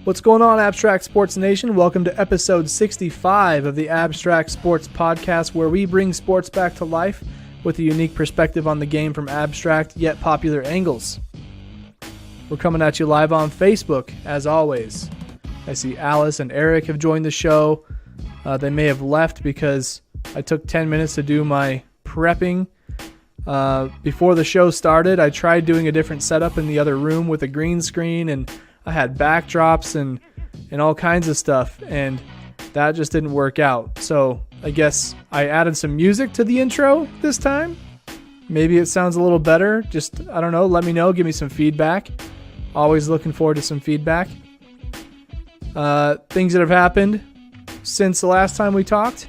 What's going on, Abstract Sports Nation? Welcome to episode 65 of the Abstract Sports Podcast, where we bring sports back to life with a unique perspective on the game from abstract yet popular angles. We're coming at you live on Facebook, as always. I see Alice and Eric have joined the show. They may have left because I took 10 minutes to do my prepping. Before the show started, I tried doing a different setup in the other room with a green screen, and I had backdrops and all kinds of stuff, and that just didn't work out. So I guess I added some music to the intro this time. Maybe it sounds a little better. Just, I don't know, let me know. Give me some feedback. Always looking forward to some feedback. Things that have happened since the last time we talked.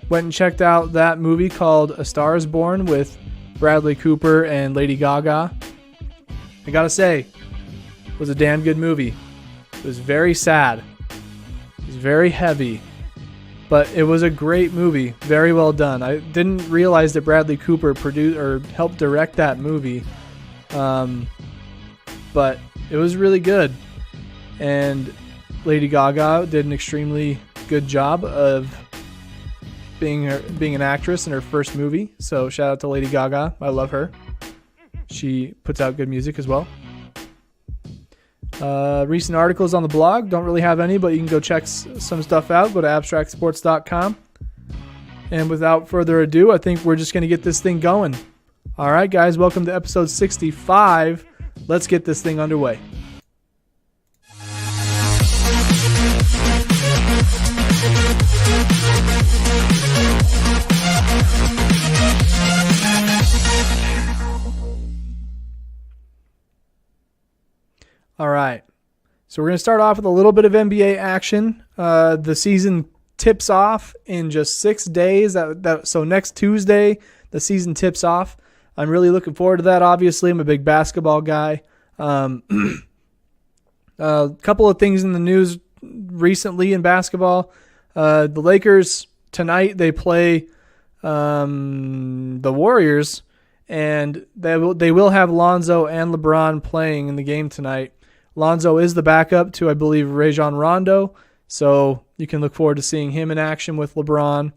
Went and checked out that movie called A Star is Born with Bradley Cooper and Lady Gaga. I gotta say, it was a damn good movie. It was very sad. It was very heavy. But it was a great movie. Very well done. I didn't realize that Bradley Cooper produced or helped direct that movie. But it was really good. And Lady Gaga did an extremely good job of being an actress in her first movie. So shout out to Lady Gaga. I love her. She puts out good music as well. Recent articles on the blog. Don't really have any, but you can go check some stuff out. Go to abstractsports.com. And without further ado, I think we're just going to get this thing going. All right, guys, welcome to episode 65. Let's get this thing underway. All right, so we're going to start off with a little bit of NBA action. The season tips off in just 6 days. So next Tuesday, the season tips off. I'm really looking forward to that, obviously. I'm a big basketball guy. A couple of things in the news recently in basketball. The Lakers, tonight, they play the Warriors, and they will have Lonzo and LeBron playing in the game tonight. Lonzo is the backup to, I believe, Rajon Rondo, so you can look forward to seeing him in action with LeBron.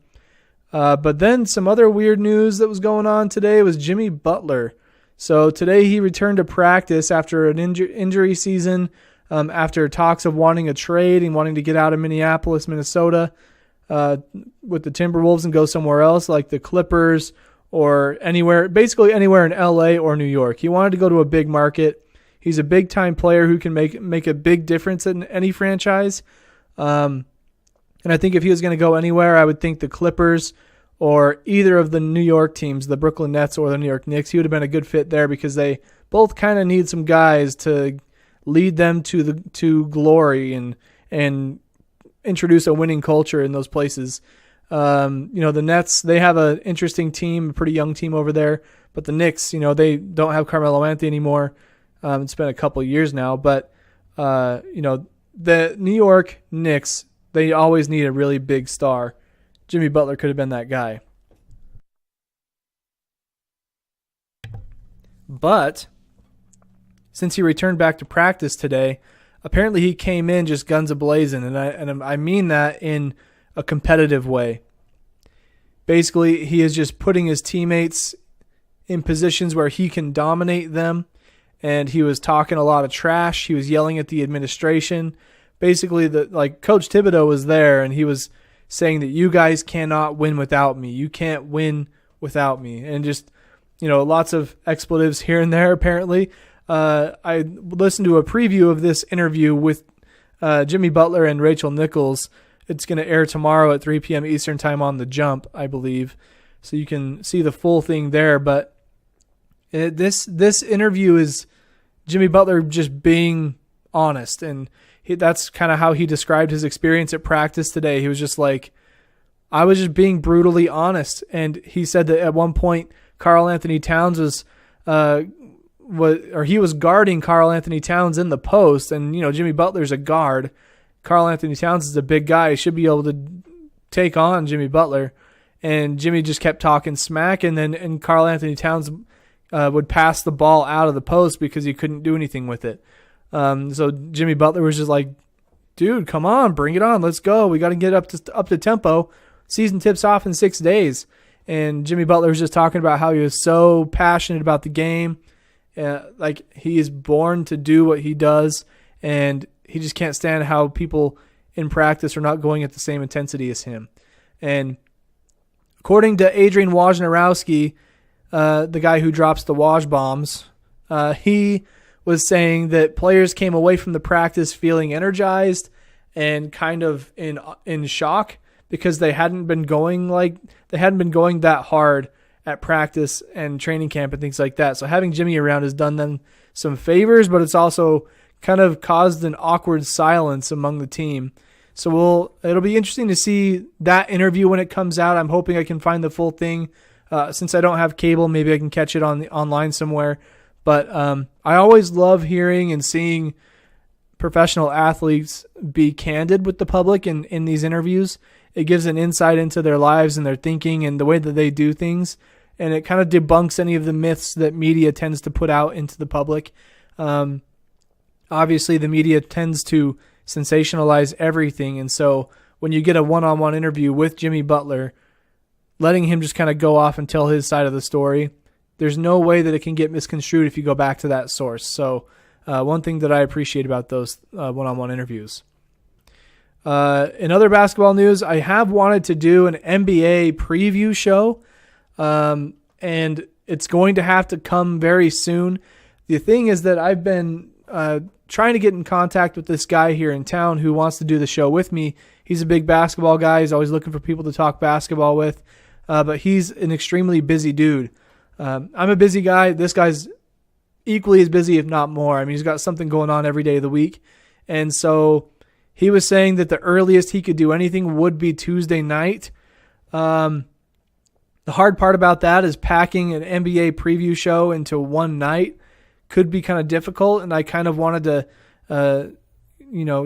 But then some other weird news that was going on today was Jimmy Butler. So today he returned to practice after an injury season, after talks of wanting a trade and wanting to get out of Minneapolis, Minnesota, with the Timberwolves and go somewhere else like the Clippers or anywhere, basically anywhere in LA or New York. He wanted to go to a big market. He's a big-time player who can make a big difference in any franchise. And I think if he was going to go anywhere, I would think the Clippers or either of the New York teams, the Brooklyn Nets or the New York Knicks. He would have been a good fit there because they both kind of need some guys to lead them to glory and introduce a winning culture in those places. The Nets, they have an interesting team, a pretty young team over there. But the Knicks, they don't have Carmelo Anthony anymore. It's been a couple of years now, but the New York Knicks, they always need a really big star. Jimmy Butler could have been that guy. But since he returned back to practice today, apparently he came in just guns a-blazing, and I mean that in a competitive way. Basically, he is just putting his teammates in positions where he can dominate them. And he was talking a lot of trash. He was yelling at the administration. Basically, Coach Thibodeau was there, and he was saying that you guys cannot win without me. You can't win without me. And just, lots of expletives here and there, apparently. I listened to a preview of this interview with Jimmy Butler and Rachel Nichols. It's going to air tomorrow at 3 p.m. Eastern Time on The Jump, I believe. So you can see the full thing there. But this interview is Jimmy Butler just being honest, and that's kind of how he described his experience at practice today. He was just like, I was just being brutally honest, and he said that at one point Karl Anthony Towns he was guarding Karl Anthony Towns in the post, and Jimmy Butler's a guard. Karl Anthony Towns is a big guy; he should be able to take on Jimmy Butler, and Jimmy just kept talking smack, and Karl Anthony Towns would pass the ball out of the post because he couldn't do anything with it. So Jimmy Butler was just like, dude, come on, bring it on. Let's go. We got to get up to tempo. Season tips off in 6 days. And Jimmy Butler was just talking about how he was so passionate about the game. Like he is born to do what he does. And he just can't stand how people in practice are not going at the same intensity as him. And according to Adrian Wojnarowski, the guy who drops the Woj bombs, he was saying that players came away from the practice feeling energized and kind of in shock because they hadn't been going that hard at practice and training camp and things like that. So having Jimmy around has done them some favors, but it's also kind of caused an awkward silence among the team. So it'll be interesting to see that interview when it comes out. I'm hoping I can find the full thing. Since I don't have cable, maybe I can catch it online somewhere. But I always love hearing and seeing professional athletes be candid with the public in these interviews. It gives an insight into their lives and their thinking and the way that they do things. And it kind of debunks any of the myths that media tends to put out into the public. Obviously, the media tends to sensationalize everything. And so when you get a one-on-one interview with Jimmy Butler, letting him just kind of go off and tell his side of the story, there's no way that it can get misconstrued if you go back to that source. So one thing that I appreciate about those one-on-one interviews. In other basketball news, I have wanted to do an NBA preview show, and it's going to have to come very soon. The thing is that I've been trying to get in contact with this guy here in town who wants to do the show with me. He's a big basketball guy. He's always looking for people to talk basketball with, but he's an extremely busy dude. I'm a busy guy. This guy's equally as busy, if not more. I mean, he's got something going on every day of the week. And so he was saying that the earliest he could do anything would be Tuesday night. The hard part about that is packing an NBA preview show into one night could be kind of difficult. And I kind of wanted to,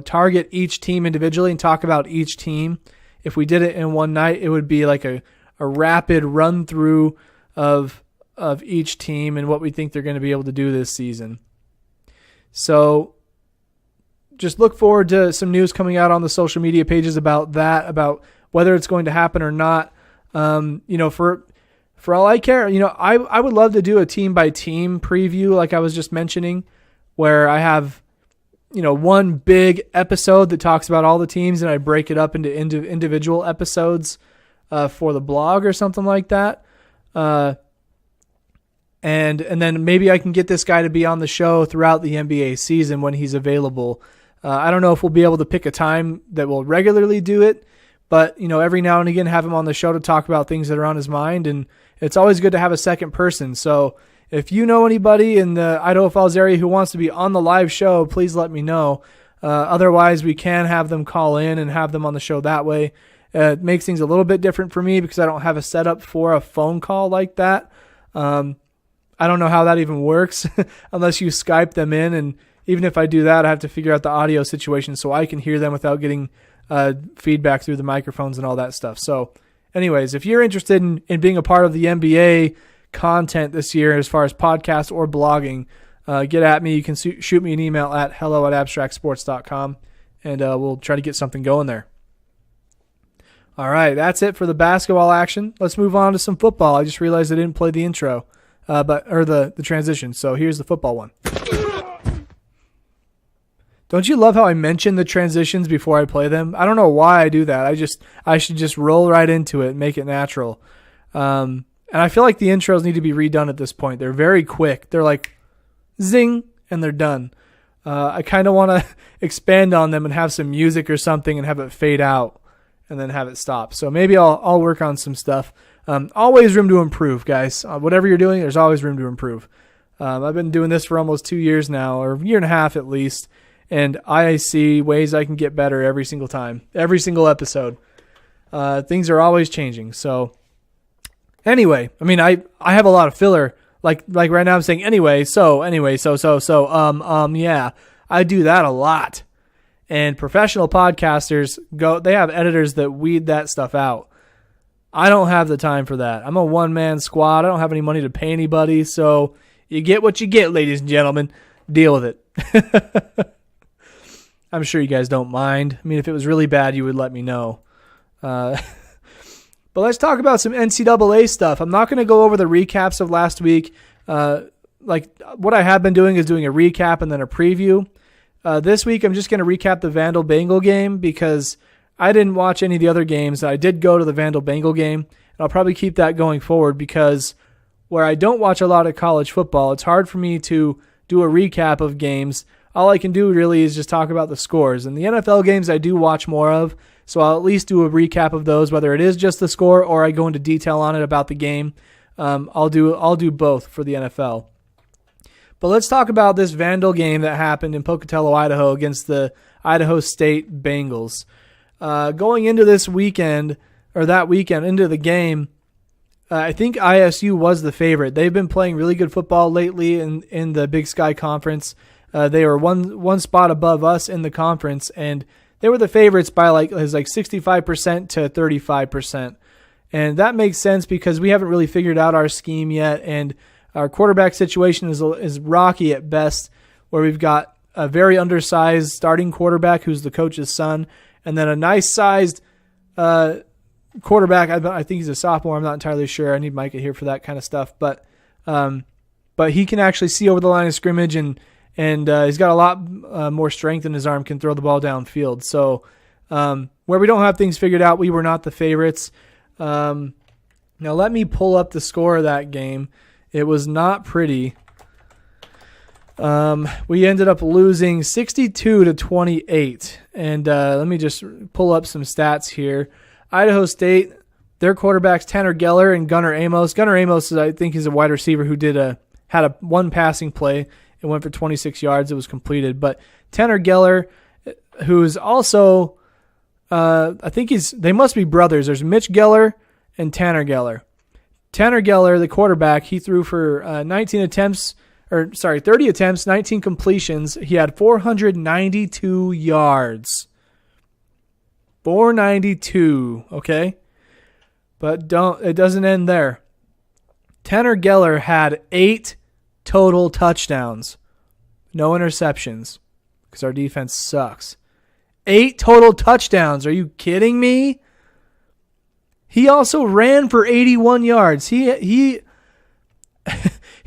target each team individually and talk about each team. If we did it in one night, it would be like a rapid run through of each team and what we think they're going to be able to do this season. So just look forward to some news coming out on the social media pages about that, about whether it's going to happen or not. For all I care, I would love to do a team by team preview, like I was just mentioning, where I have, one big episode that talks about all the teams and I break it up into individual episodes for the blog or something like that. And then maybe I can get this guy to be on the show throughout the NBA season when he's available. I don't know if we'll be able to pick a time that we'll regularly do it, but every now and again have him on the show to talk about things that are on his mind, and it's always good to have a second person. So if you know anybody in the Idaho Falls area who wants to be on the live show, please let me know. Otherwise, we can have them call in and have them on the show that way. It makes things a little bit different for me because I don't have a setup for a phone call like that. I don't know how that even works unless you Skype them in. And even if I do that, I have to figure out the audio situation so I can hear them without getting feedback through the microphones and all that stuff. So anyways, if you're interested in being a part of the NBA content this year as far as podcast or blogging, get at me. You can shoot me an email at hello@abstractsports.com, and we'll try to get something going there. All right, that's it for the basketball action. Let's move on to some football. I just realized I didn't play the intro, or the transition. So here's the football one. Don't you love how I mention the transitions before I play them? I don't know why I do that. I should just roll right into it and make it natural. And I feel like the intros need to be redone at this point. They're very quick. They're like zing and they're done. I kind of want to expand on them and have some music or something and have it fade out and then have it stop. So maybe I'll work on some stuff. Always room to improve, guys. Whatever you're doing, there's always room to improve. I've been doing this for almost 2 years now, or a year and a half at least, and I see ways I can get better every single time, every single episode. Things are always changing. So anyway, I mean, I have a lot of filler. Like right now I'm saying anyway, so, yeah, I do that a lot. And professional podcasters they have editors that weed that stuff out. I don't have the time for that. I'm a one-man squad. I don't have any money to pay anybody, so you get what you get, ladies and gentlemen. Deal with it. I'm sure you guys don't mind. I mean, if it was really bad, you would let me know. But let's talk about some NCAA stuff. I'm not going to go over the recaps of last week. Like what I have been doing is doing a recap and then a preview. This week, I'm just going to recap the Vandal Bengal game because I didn't watch any of the other games. I did go to the Vandal Bengal game, and I'll probably keep that going forward because where I don't watch a lot of college football, it's hard for me to do a recap of games. All I can do really is just talk about the scores. And the NFL games I do watch more of, so I'll at least do a recap of those, whether it is just the score or I go into detail on it about the game. I'll do both for the NFL. But let's talk about this Vandal game that happened in Pocatello, Idaho against the Idaho State Bengals. Going into this weekend, or that weekend, into the game, I think ISU was the favorite. They've been playing really good football lately in the Big Sky Conference. They were one spot above us in the conference, and they were the favorites by like 65% to 35%. And that makes sense because we haven't really figured out our scheme yet, and our quarterback situation is rocky at best, where we've got a very undersized starting quarterback who's the coach's son, and then a nice-sized quarterback. I think he's a sophomore. I'm not entirely sure. I need Micah here for that kind of stuff. But he can actually see over the line of scrimmage, and he's got a lot more strength in his arm, can throw the ball downfield. So where we don't have things figured out, we were not the favorites. Now let me pull up the score of that game. It was not pretty. We ended up losing 62-28. And let me just pull up some stats here. Idaho State, their quarterbacks Tanner Geller and Gunnar Amos. Gunnar Amos, I think, is a wide receiver who had a one passing play. It went for 26 yards. It was completed. But Tanner Geller, who is also, I think they must be brothers. There's Mitch Geller and Tanner Geller. Tanner Geller, the quarterback, he threw for 30 attempts, 19 completions. He had 492 yards. 492, okay? But it doesn't end there. Tanner Geller had 8 total touchdowns. No interceptions, because our defense sucks. 8 total touchdowns. Are you kidding me? He also ran for 81 yards. He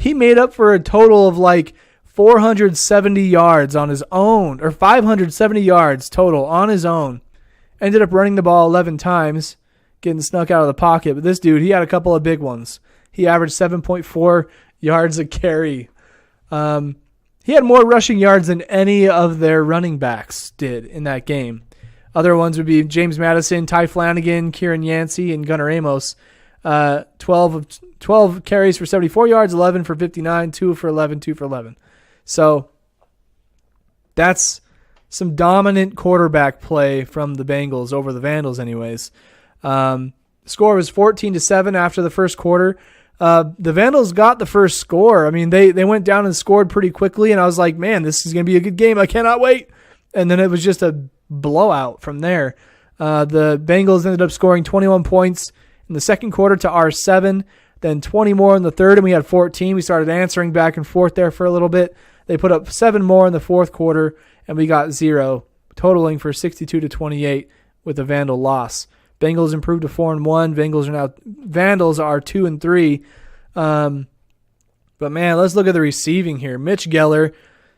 made up for a total of like 470 yards on his own, or 570 yards total on his own. Ended up running the ball 11 times, getting snuck out of the pocket. But this dude, he had a couple of big ones. He averaged 7.4 yards a carry. He had more rushing yards than any of their running backs did in that game. Other ones would be James Madison, Ty Flanagan, Kieran Yancey, and Gunnar Amos. 12 carries for 74 yards, 11 for 59, 2 for 11, 2 for 11. So that's some dominant quarterback play from the Bengals over the Vandals anyways. The score was 14-7 after the first quarter. The Vandals got the first score. I mean, they went down and scored pretty quickly, and I was like, man, this is going to be a good game. I cannot wait. And then it was just a blowout from there. The Bengals ended up scoring 21 points in the second quarter to our 7, then 20 more in the third, and we had 14. We started answering back and forth there for a little bit. They put up 7 more in the fourth quarter, and we got 0, totaling for 62-28 with a Vandal loss. Bengals improved to 4-1. Vandals are 2-3. But man, let's look at the receiving here. Mitch Geller,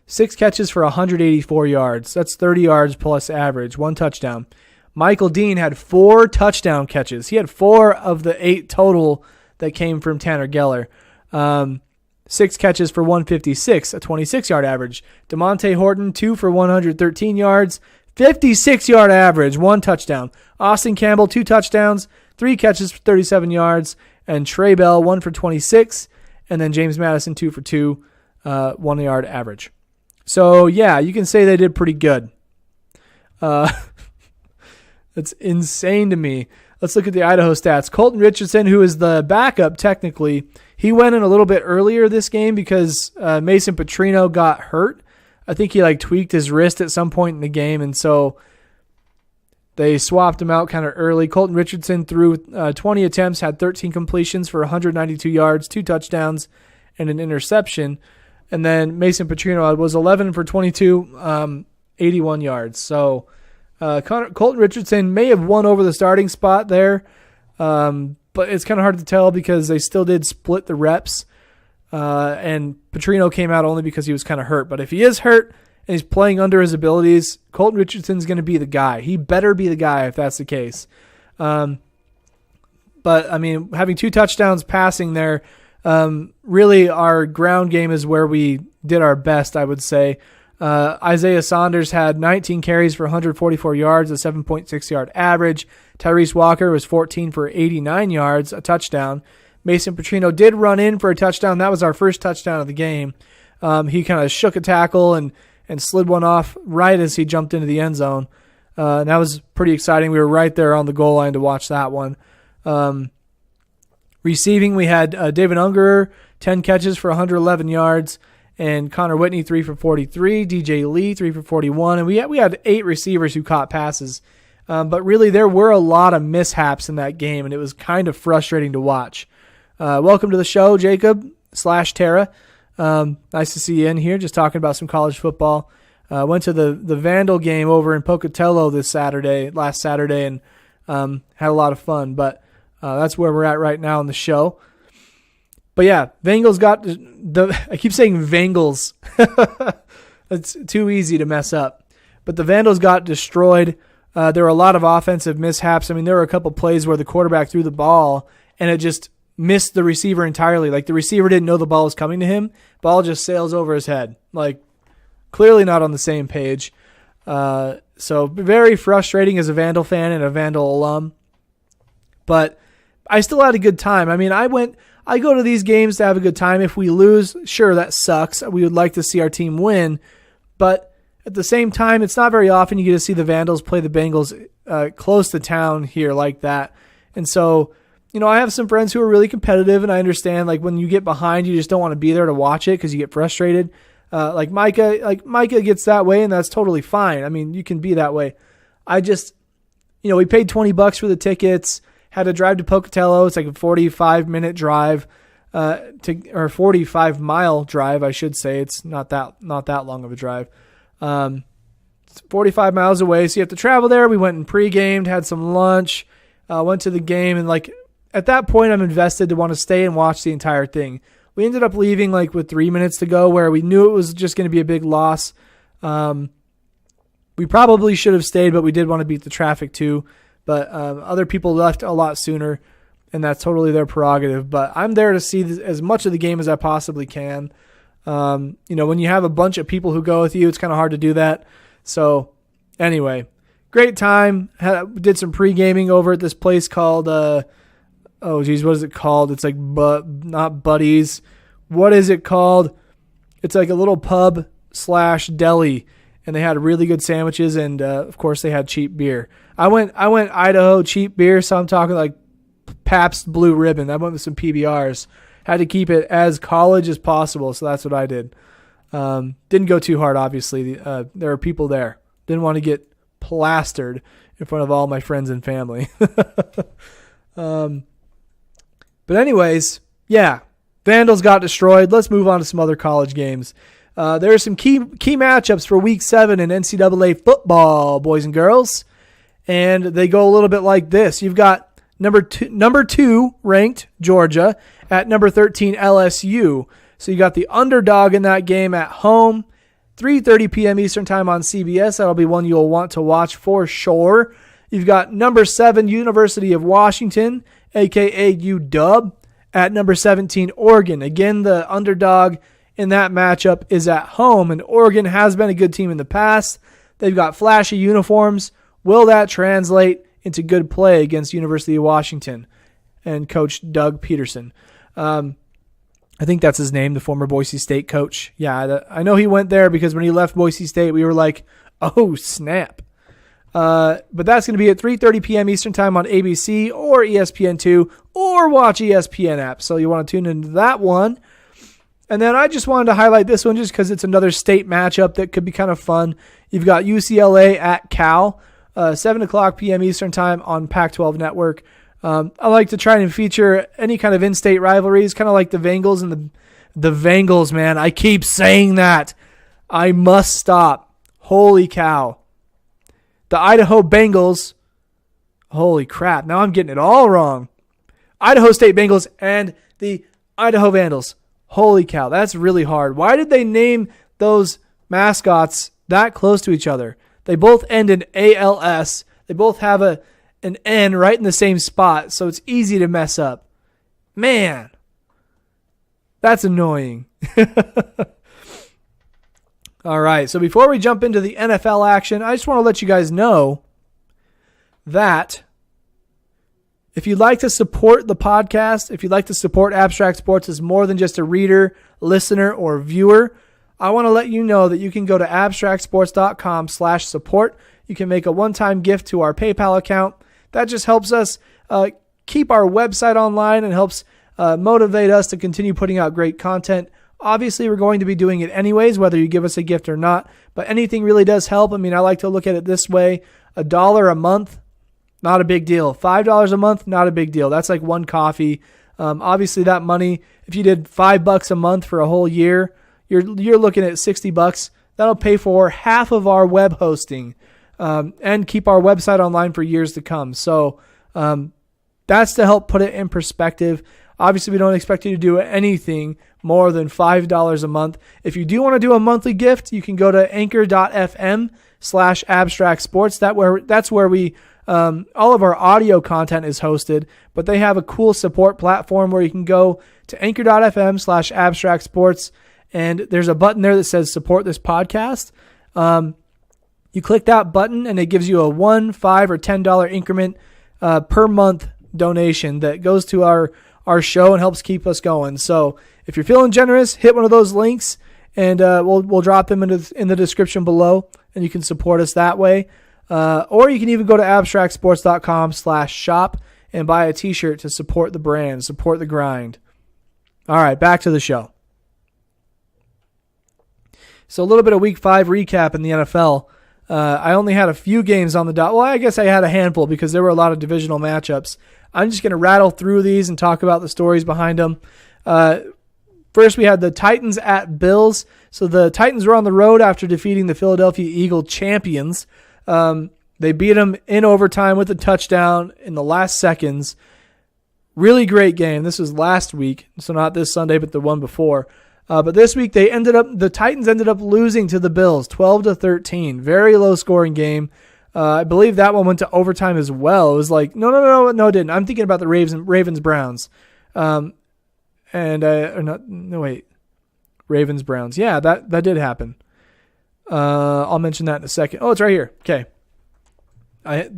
6 catches for 184 yards. That's 30 yards plus average, 1 touchdown. Michael Dean had 4 touchdown catches. He had 4 of the 8 total that came from Tanner Geller. 6 catches for 156, a 26-yard average. DeMonte Horton, 2 for 113 yards, 56-yard average, 1 touchdown. Austin Campbell, 2 touchdowns, 3 catches for 37 yards. And Trey Bell, 1 for 26. And then James Madison, 2 for 2, 1-yard average. So, yeah, you can say they did pretty good. That's insane to me. Let's look at the Idaho stats. Colton Richardson, who is the backup technically, he went in a little bit earlier this game because Mason Petrino got hurt. I think he tweaked his wrist at some point in the game, and so they swapped him out kind of early. Colton Richardson threw 20 attempts, had 13 completions for 192 yards, 2 touchdowns, and an interception. And then Mason Petrino was 11 for 22, 81 yards. So Colton Richardson may have won over the starting spot there, but it's kind of hard to tell because they still did split the reps. And Petrino came out only because he was kind of hurt. But if he is hurt and he's playing under his abilities, Colton Richardson's going to be the guy. He better be the guy if that's the case. But, I mean, having 2 touchdowns passing there, really our ground game is where we did our best, I would say. Isaiah Saunders had 19 carries for 144 yards, a 7.6 yard average. Tyrese Walker was 14 for 89 yards, a touchdown. Mason Petrino did run in for a touchdown. That was our first touchdown of the game. He kind of shook a tackle and slid one off right as he jumped into the end zone. And that was pretty exciting. We were right there on the goal line to watch that one. Receiving, we had David Ungerer, 10 catches for 111 yards, and Connor Whitney, 3 for 43, DJ Lee, 3 for 41, and we had 8 receivers who caught passes. But really, there were a lot of mishaps in that game, and it was kind of frustrating to watch. Welcome to the show, Jacob/Tara. Nice to see you in here, just talking about some college football. Went to the Vandal game over in Pocatello last Saturday, and had a lot of fun. But that's where we're at right now in the show. But yeah, Bengals got I keep saying Bengals. It's too easy to mess up. But the Vandals got destroyed. There were a lot of offensive mishaps. I mean, there were a couple plays where the quarterback threw the ball and it just missed the receiver entirely. Like the receiver didn't know the ball was coming to him. Ball just sails over his head. Like clearly not on the same page. So very frustrating as a Vandal fan and a Vandal alum. But I still had a good time. I mean, I go to these games to have a good time. If we lose, sure, that sucks. We would like to see our team win. But at the same time, it's not very often you get to see the Vandals play the Bengals close to town here like that. And so, you know, I have some friends who are really competitive, and I understand, like, when you get behind, you just don't want to be there to watch it because you get frustrated. Like Micah gets that way, and that's totally fine. I mean, you can be that way. I just, you know, we paid $20 for the tickets, had to drive to Pocatello. It's like a 45-minute drive, or 45-mile drive, I should say. It's not that long of a drive. It's 45 miles away, so you have to travel there. We went and pre-gamed, had some lunch, went to the game, and like at that point, I'm invested to want to stay and watch the entire thing. We ended up leaving like with 3 minutes to go, where we knew it was just going to be a big loss. We probably should have stayed, but we did want to beat the traffic too. But other people left a lot sooner, and that's totally their prerogative. But I'm there to see as much of the game as I possibly can. You know, when you have a bunch of people who go with you, it's kind of hard to do that. So anyway, great time. Did some pre-gaming over at this place called, what is it called? It's like, not Buddies. What is it called? It's like a little pub / deli, and they had really good sandwiches, and of course they had cheap beer. I went Idaho cheap beer, so I'm talking like Pabst Blue Ribbon. I went with some PBRs. Had to keep it as college as possible, so that's what I did. Didn't go too hard, obviously. There were people there. Didn't want to get plastered in front of all my friends and family. But anyways, yeah, Vandals got destroyed. Let's move on to some other college games. There are some key matchups for Week 7 in NCAA football, boys and girls, and they go a little bit like this. You've got number two ranked Georgia at number 13 LSU. So you got the underdog in that game at home, 3:30 p.m. Eastern time on CBS. That'll be one you'll want to watch for sure. You've got number 7 University of Washington, a.k.a. UW, at number 17 Oregon. Again, the underdog in that matchup is at home, and Oregon has been a good team in the past. They've got flashy uniforms. Will that translate into good play against University of Washington and Coach Doug Peterson? I think that's his name, the former Boise State coach. Yeah, I know he went there because when he left Boise State, we were like, oh, snap. But that's going to be at 3:30 p.m. Eastern time on ABC or ESPN2 or watch ESPN app. So you want to tune into that one. And then I just wanted to highlight this one just because it's another state matchup that could be kind of fun. You've got UCLA at Cal, 7 o'clock p.m. Eastern time on Pac-12 Network. I like to try and feature any kind of in-state rivalries, kind of like the Bengals and The Vandals, man. I keep saying that. I must stop. Holy cow. The Idaho Bengals. Holy crap. Now I'm getting it all wrong. Idaho State Bengals and the Idaho Vandals. Holy cow. That's really hard. Why did they name those mascots that close to each other? They both end in ALS. They both have an N right in the same spot, so it's easy to mess up. Man, that's annoying. All right, so before we jump into the NFL action, I just want to let you guys know that if you'd like to support the podcast, if you'd like to support Abstract Sports as more than just a reader, listener, or viewer, I want to let you know that you can go to abstractsports.com/support. You can make a one-time gift to our PayPal account. That just helps us keep our website online and helps motivate us to continue putting out great content. Obviously, we're going to be doing it anyways, whether you give us a gift or not, but anything really does help. I mean, I like to look at it this way. $1 a month, not a big deal. $5 a month, not a big deal. That's like one coffee. Obviously, that money, if you did $5 a month for a whole year, you're looking at $60. That'll pay for half of our web hosting and keep our website online for years to come. So that's to help put it in perspective. Obviously, we don't expect you to do anything more than $5 a month. If you do want to do a monthly gift, you can go to anchor.fm/abstractsports. That's where we all of our audio content is hosted, but they have a cool support platform where you can go to anchor.fm/abstractsports, and there's a button there that says support this podcast. You click that button, and it gives you a $1, $5, or $10 increment per month donation that goes to our show and helps keep us going. So if you're feeling generous, hit one of those links, and we'll drop them in the description below, and you can support us that way. Or you can even go to abstractsports.com/shop and buy a t-shirt to support the brand, support the grind. All right, back to the show. So a little bit of Week 5 recap in the NFL. I only had a few games on the dot. Well, I guess I had a handful because there were a lot of divisional matchups. I'm just going to rattle through these and talk about the stories behind them. First, we had the Titans at Bills. So the Titans were on the road after defeating the Philadelphia Eagle champions. They beat them in overtime with a touchdown in the last seconds. Really great game. This was last week, so not this Sunday, but the one before. But this week the Titans ended up losing to the Bills 12-13. Very low scoring game. I believe that one went to overtime as well. It was like, no, it didn't. I'm thinking about the Ravens Browns. Ravens Browns. Yeah, that did happen. I'll mention that in a second. Oh, it's right here. Okay. My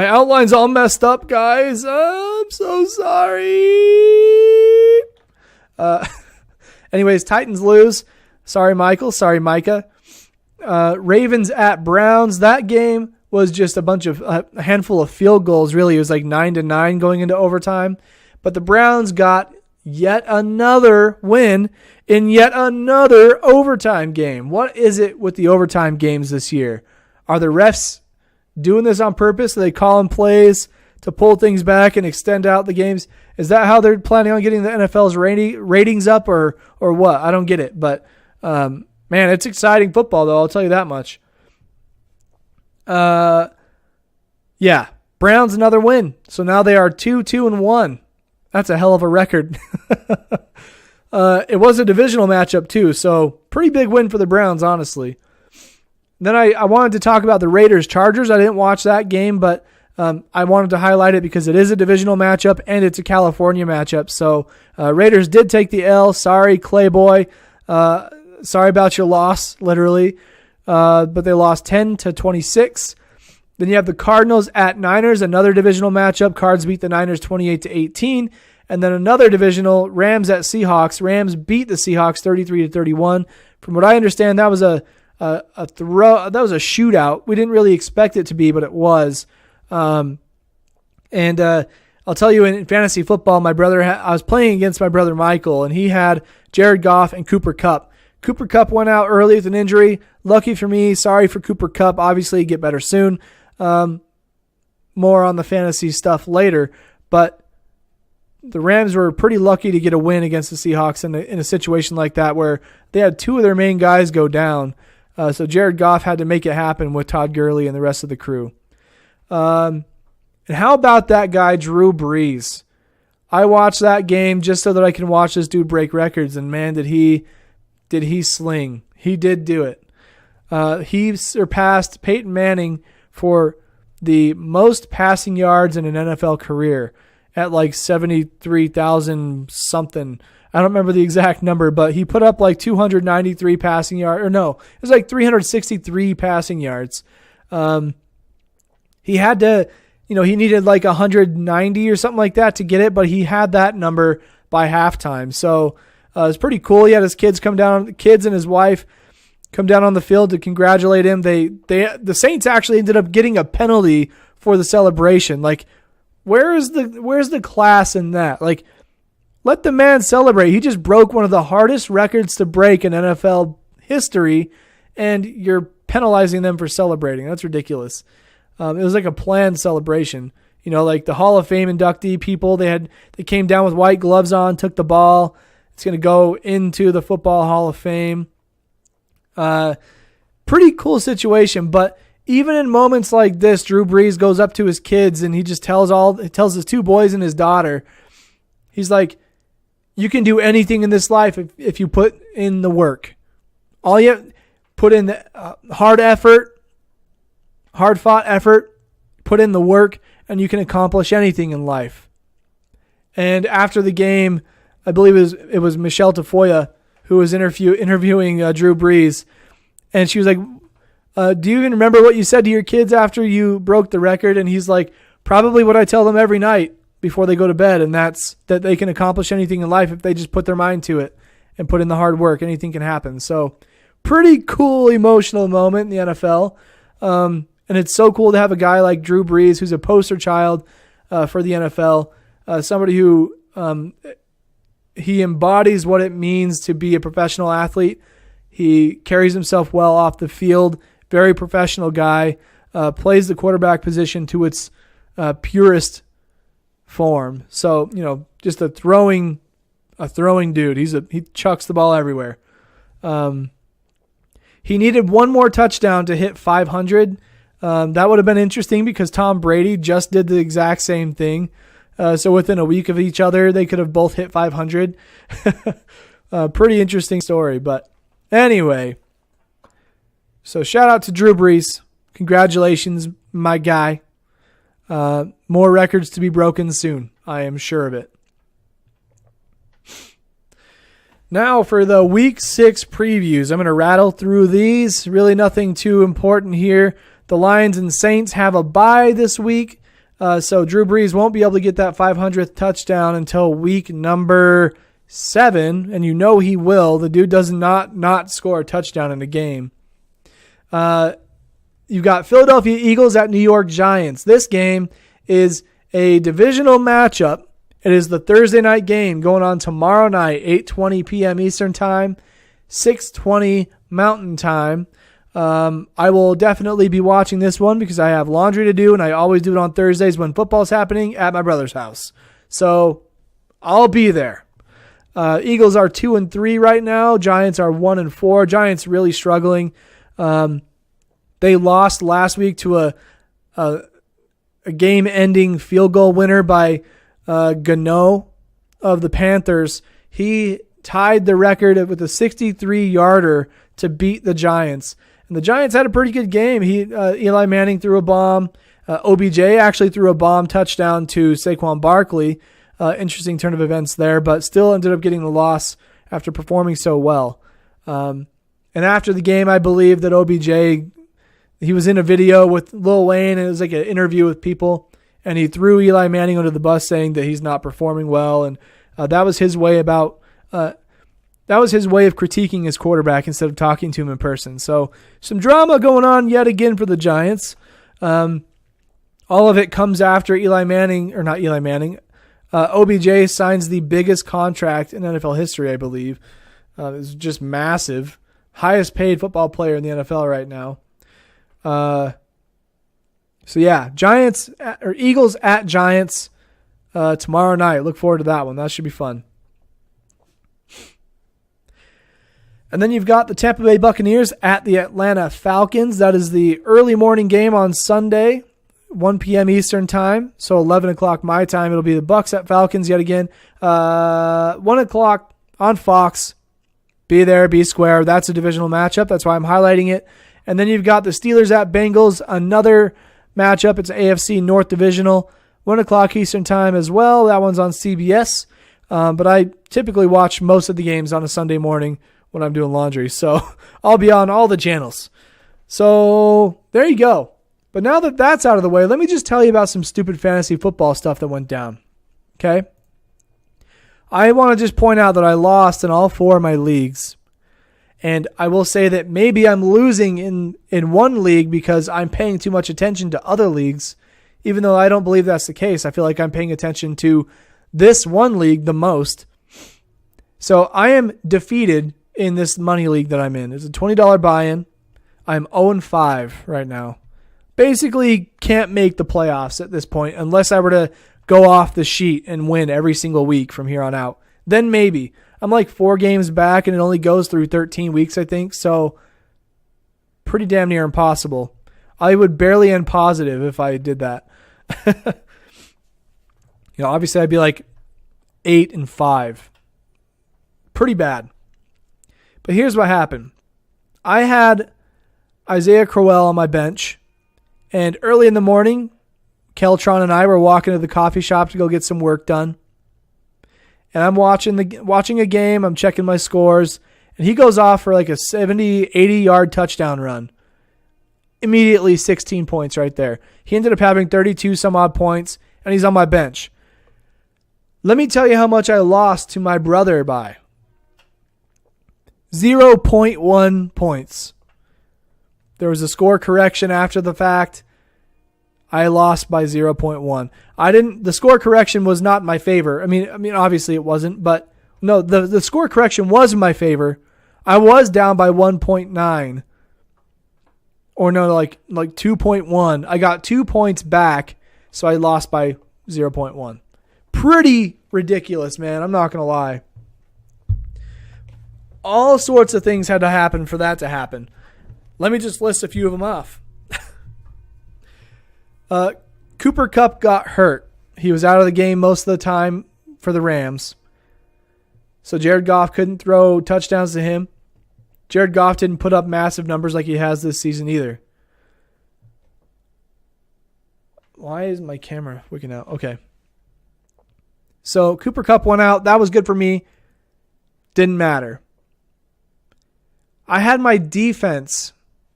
outline's all messed up, guys. I'm so sorry. Anyways, Titans lose. Sorry, Michael. Sorry, Micah. Ravens at Browns. That game was just a handful of field goals, really. It was like 9-9 going into overtime. But the Browns got yet another win in yet another overtime game. What is it with the overtime games this year? Are the refs doing this on purpose? Are they calling plays to pull things back and extend out the games? Is that how they're planning on getting the NFL's ratings up or what? I don't get it. But, man, it's exciting football, though. I'll tell you that much. Yeah, Browns another win. So now they are 2-1. That's a hell of a record. It was a divisional matchup, too. So pretty big win for the Browns, honestly. Then I wanted to talk about the Raiders-Chargers. I didn't watch that game, but I wanted to highlight it because it is a divisional matchup and it's a California matchup. So Raiders did take the L. Sorry, Clayboy. Sorry about your loss, literally. But they lost 10-26. Then you have the Cardinals at Niners, another divisional matchup. Cards beat the Niners 28-18. And then another divisional, Rams at Seahawks. Rams beat the Seahawks 33-31. From what I understand, that was a shootout. We didn't really expect it to be, but it was. And I'll tell you, in fantasy football, I was playing against my brother Michael, and he had Jared Goff and Cooper Kupp. Cooper Kupp went out early with an injury. Lucky for me. Sorry for Cooper Kupp. Obviously, get better soon. More on the fantasy stuff later. But the Rams were pretty lucky to get a win against the Seahawks in a situation like that where they had two of their main guys go down. So Jared Goff had to make it happen with Todd Gurley and the rest of the crew. And how about that guy, Drew Brees? I watched that game just so that I can watch this dude break records, and man, did he sling. He did do it. He surpassed Peyton Manning for the most passing yards in an NFL career at like 73,000 something. I don't remember the exact number, but he put up like 293 passing yards. Or no, it was like 363 passing yards. He had to, he needed like 190 or something like that to get it, but he had that number by halftime. So it's pretty cool. He had his kids and his wife come down on the field to congratulate him. The Saints actually ended up getting a penalty for the celebration. Like, where's the class in that? Like, let the man celebrate. He just broke one of the hardest records to break in NFL history, and you're penalizing them for celebrating. That's ridiculous. It was like a planned celebration. Like the Hall of Fame inductee people, they came down with white gloves on, took the ball. It's going to go into the Football Hall of Fame. Pretty cool situation, but even in moments like this, Drew Brees goes up to his kids and he just tells his two boys and his daughter, he's like, you can do anything in this life if you put in the work. All you have, put in the hard fought effort, put in the work, and you can accomplish anything in life. And after the game, I believe it was Michelle Tafoya who was interviewing Drew Brees, and she was like, do you even remember what you said to your kids after you broke the record? And he's like, probably what I tell them every night before they go to bed, and that's that they can accomplish anything in life if they just put their mind to it and put in the hard work. Anything can happen. So pretty cool emotional moment in the NFL. And it's so cool to have a guy like Drew Brees, who's a poster child for the NFL, somebody who he embodies what it means to be a professional athlete. He carries himself well off the field, very professional guy, plays the quarterback position to its purest form. So, just a throwing dude. He chucks the ball everywhere. He needed one more touchdown to hit 500. That would have been interesting because Tom Brady just did the exact same thing. So within a week of each other, they could have both hit 500. Pretty interesting story. But anyway, so shout out to Drew Brees. Congratulations, my guy. More records to be broken soon. I am sure of it. Now for the Week 6 previews. I'm going to rattle through these. Really nothing too important here. The Lions and Saints have a bye this week. So Drew Brees won't be able to get that 500th touchdown until week number 7. And he will. The dude does not score a touchdown in a game. You've got Philadelphia Eagles at New York Giants. This game is a divisional matchup. It is the Thursday night game going on tomorrow night, 8:20 p.m. Eastern Time, 6:20 Mountain Time. I will definitely be watching this one because I have laundry to do, and I always do it on Thursdays when football's happening at my brother's house. So I'll be there. Eagles are 2-3 right now. Giants are 1-4. Giants really struggling. They lost last week to a game-ending field goal winner by Gano of the Panthers. He tied the record with a 63-yarder to beat the Giants. And the Giants had a pretty good game. Eli Manning threw a bomb. OBJ actually threw a bomb touchdown to Saquon Barkley. Interesting turn of events there, but still ended up getting the loss after performing so well. And after the game, I believe that OBJ, he was in a video with Lil Wayne, and it was like an interview with people, and he threw Eli Manning under the bus saying that he's not performing well, and that was his way of critiquing his quarterback instead of talking to him in person. So some drama going on yet again for the Giants. All of it comes after OBJ signs the biggest contract in NFL history, I believe. It's just massive. Highest paid football player in the NFL right now. So yeah, Eagles at Giants. tomorrow night. Look forward to that one. That should be fun. And then you've got the Tampa Bay Buccaneers at the Atlanta Falcons. That is the early morning game on Sunday, 1 p.m. Eastern time. So 11 o'clock my time. It'll be the Bucs at Falcons yet again. 1 o'clock on Fox. Be there, be square. That's a divisional matchup. That's why I'm highlighting it. And then you've got the Steelers at Bengals, another matchup. It's AFC North Divisional, 1 o'clock Eastern time as well. That one's on CBS. But I typically watch most of the games on a Sunday morning when I'm doing laundry. So I'll be on all the channels. So there you go. But now that that's out of the way, let me just tell you about some stupid fantasy football stuff that went down. Okay? I want to just point out that I lost in all 4 of my leagues. And I will say that maybe I'm losing in one league because I'm paying too much attention to other leagues, even though I don't believe that's the case. I feel like I'm paying attention to this one league the most. So I am defeated in this money league that I'm in. It's a $20 buy-in. I'm 0-5 right now. Basically can't make the playoffs at this point unless I were to go off the sheet and win every single week from here on out. Then maybe. I'm like 4 games back and it only goes through 13 weeks, I think. So pretty damn near impossible. I would barely end positive if I did that. Obviously I'd be like 8-5. Pretty bad. But here's what happened. I had Isaiah Crowell on my bench, and early in the morning, Keltron and I were walking to the coffee shop to go get some work done. And I'm watching a game, I'm checking my scores, and he goes off for like a 70, 80-yard touchdown run. Immediately 16 points right there. He ended up having 32 some odd points, and he's on my bench. Let me tell you how much I lost to my brother by. 0.1 points. There was a score correction after the fact. I lost by 0.1. The score correction was not in my favor. I mean, obviously it wasn't, but no, the score correction was in my favor. I was down by 1.9. Or no, like 2.1. I got 2 points back, so I lost by 0.1. Pretty ridiculous, man. I'm not going to lie. All sorts of things had to happen for that to happen. Let me just list a few of them off. Cooper Kupp got hurt. He was out of the game most of the time for the Rams. So Jared Goff couldn't throw touchdowns to him. Jared Goff didn't put up massive numbers like he has this season either. Why is my camera wigging out? Okay. So Cooper Kupp went out. That was good for me. Didn't matter. I had my defense,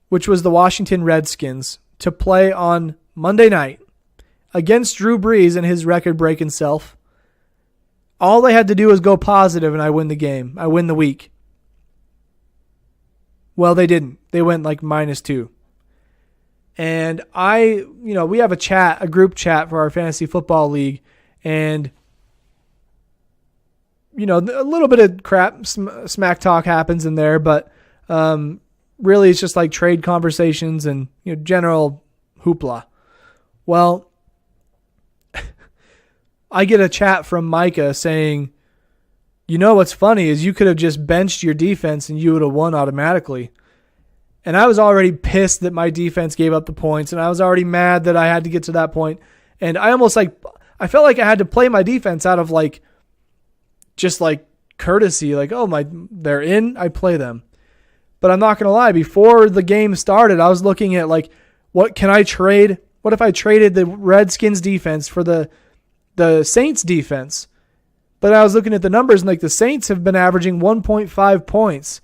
which was the Washington Redskins, to play on Monday night against Drew Brees and his record-breaking self. All they had to do was go positive and I win the game. I win the week. Well, they didn't. They went like -2. And we have a group chat for our fantasy football league, and a little bit of crap, smack talk happens in there, but really it's just like trade conversations and general hoopla. Well, I get a chat from Micah saying, what's funny is you could have just benched your defense and you would have won automatically. And I was already pissed that my defense gave up the points, and I was already mad that I had to get to that point. And I felt like I had to play my defense out of just courtesy, they're in, I play them. But I'm not going to lie, before the game started, I was looking at what can I trade? What if I traded the Redskins defense for the Saints defense? But I was looking at the numbers, and the Saints have been averaging 1.5 points.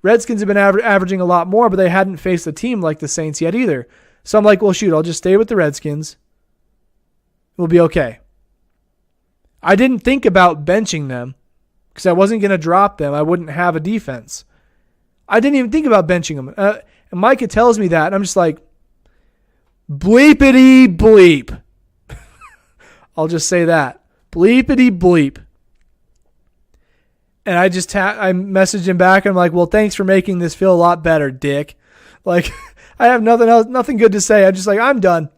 Redskins have been averaging a lot more, but they hadn't faced a team like the Saints yet either. So I'm like, well, shoot, I'll just stay with the Redskins. We'll be okay. I didn't think about benching them because I wasn't going to drop them. I wouldn't have a defense. I didn't even think about benching them. And Micah tells me that, and I'm just like, bleepity bleep. I'll just say that. Bleepity bleep. And I messaged him back, and I'm like, well, thanks for making this feel a lot better, dick. I have nothing good to say. I'm just like, I'm done.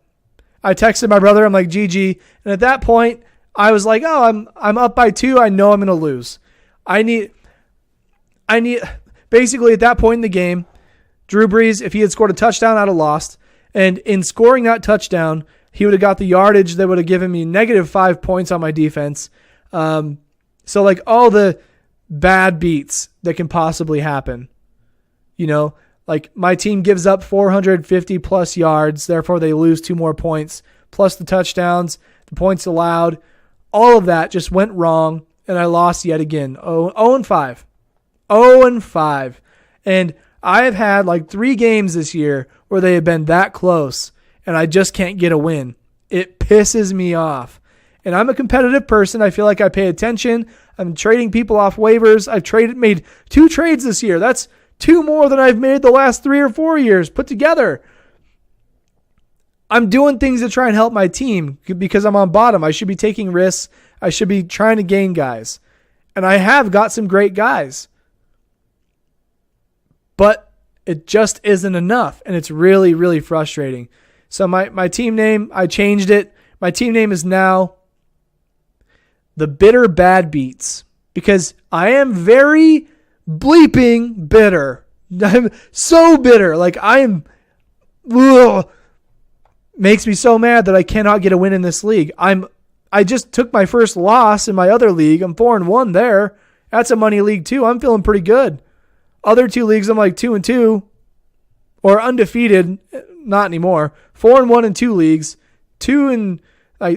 I texted my brother. I'm like, GG. And at that point, I was like, oh, I'm up by 2. I know I'm going to lose. I need basically at that point in the game, Drew Brees, if he had scored a touchdown, I'd have lost. And in scoring that touchdown, he would have got the yardage that would have given me -5 points on my defense. So like all the bad beats that can possibly happen, like my team gives up 450 plus yards, therefore they lose 2 more points, plus the touchdowns, the points allowed, all of that just went wrong, and I lost yet again. 0-5. 0-5. And I have had like 3 games this year where they have been that close, and I just can't get a win. It pisses me off. And I'm a competitive person. I feel like I pay attention. I'm trading people off waivers. I've made 2 trades this year. That's 2 more than I've made the last 3 or 4 years put together. I'm doing things to try and help my team because I'm on bottom. I should be taking risks. I should be trying to gain guys. And I have got some great guys. But it just isn't enough. And it's really, really frustrating. So my team name, I changed it. My team name is now the Bitter Bad Beats, because I am very bleeping bitter. I'm so bitter. Like makes me so mad that I cannot get a win in this league. I just took my first loss in my other league. I'm 4-1 there. That's a money league too. I'm feeling pretty good. Other 2 leagues, I'm like 2-2 or undefeated. Not anymore. 4-1 in 2 leagues. I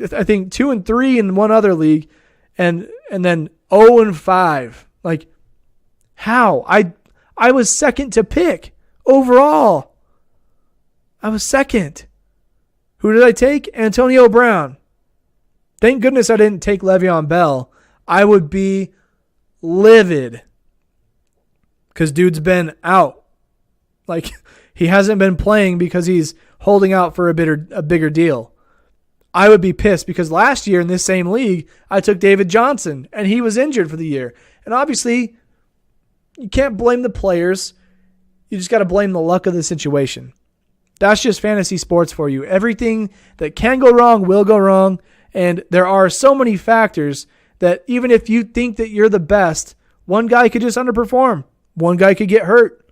think 2-3 in one other league. And then 0-5. Like, how? I was second to pick overall. I was second. Who did I take? Antonio Brown. Thank goodness I didn't take Le'Veon Bell. I would be livid. Because dude's been out. Like, he hasn't been playing because he's holding out for a bigger deal. I would be pissed because last year in this same league, I took David Johnson, and he was injured for the year. And obviously, you can't blame the players. You just got to blame the luck of the situation. That's just fantasy sports for you. Everything that can go wrong will go wrong, and there are so many factors that even if you think that you're the best, one guy could just underperform. One guy could get hurt.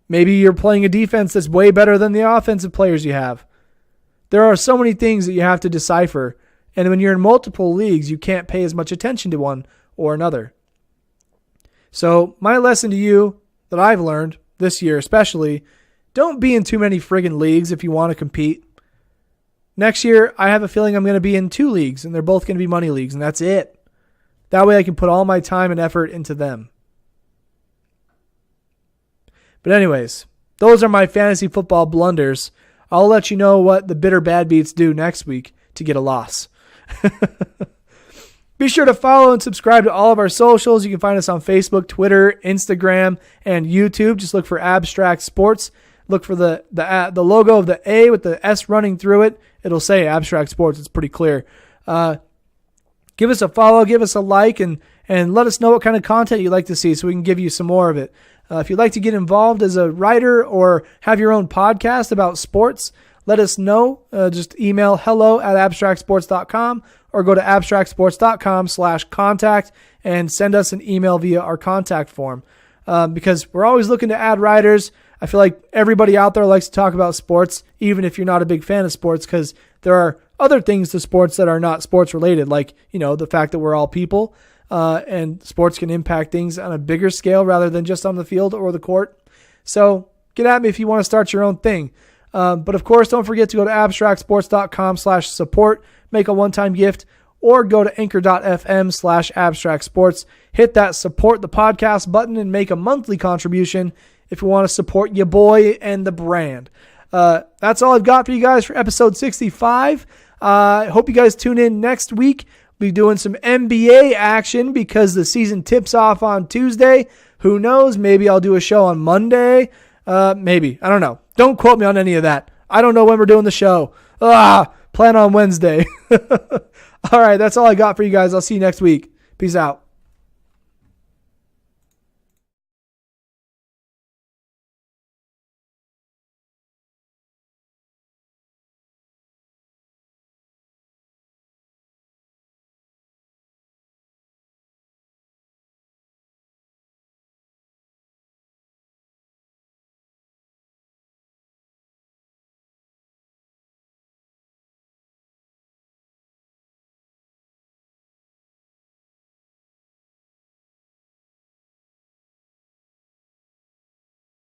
Maybe you're playing a defense that's way better than the offensive players you have. There are so many things that you have to decipher, and when you're in multiple leagues, you can't pay as much attention to one or another. So my lesson to you that I've learned this year especially, don't be in too many friggin' leagues if you want to compete. Next year, I have a feeling I'm going to be in 2 leagues, and they're both going to be money leagues, and that's it. That way I can put all my time and effort into them. But anyways, those are my fantasy football blunders. I'll let you know what the Bitter Bad Beats do next week to get a loss. Be sure to follow and subscribe to all of our socials. You can find us on Facebook, Twitter, Instagram, and YouTube. Just look for Abstract Sports. Look for the logo of the A with the S running through it. It'll say Abstract Sports. It's pretty clear. Give us a follow, give us a like, and let us know what kind of content you'd like to see so we can give you some more of it. If you'd like to get involved as a writer or have your own podcast about sports, let us know. Just email hello@abstractsports.com or go to abstractsports.com/contact and send us an email via our contact form. Because we're always looking to add writers. I feel like everybody out there likes to talk about sports, even if you're not a big fan of sports, because there are other things to sports that are not sports related, like, the fact that we're all people. And sports can impact things on a bigger scale rather than just on the field or the court. So get at me if you want to start your own thing. But of course, don't forget to go to abstractsports.com/support, make a one-time gift, or go to anchor.fm/abstractsports. Hit that support the podcast button and make a monthly contribution if you want to support your boy and the brand. That's all I've got for you guys for episode 65. I hope you guys tune in next week. We'll be doing some NBA action because the season tips off on Tuesday. Who knows? Maybe I'll do a show on Monday. Maybe. I don't know. Don't quote me on any of that. I don't know when we're doing the show. Plan on Wednesday. All right, that's all I got for you guys. I'll see you next week. Peace out.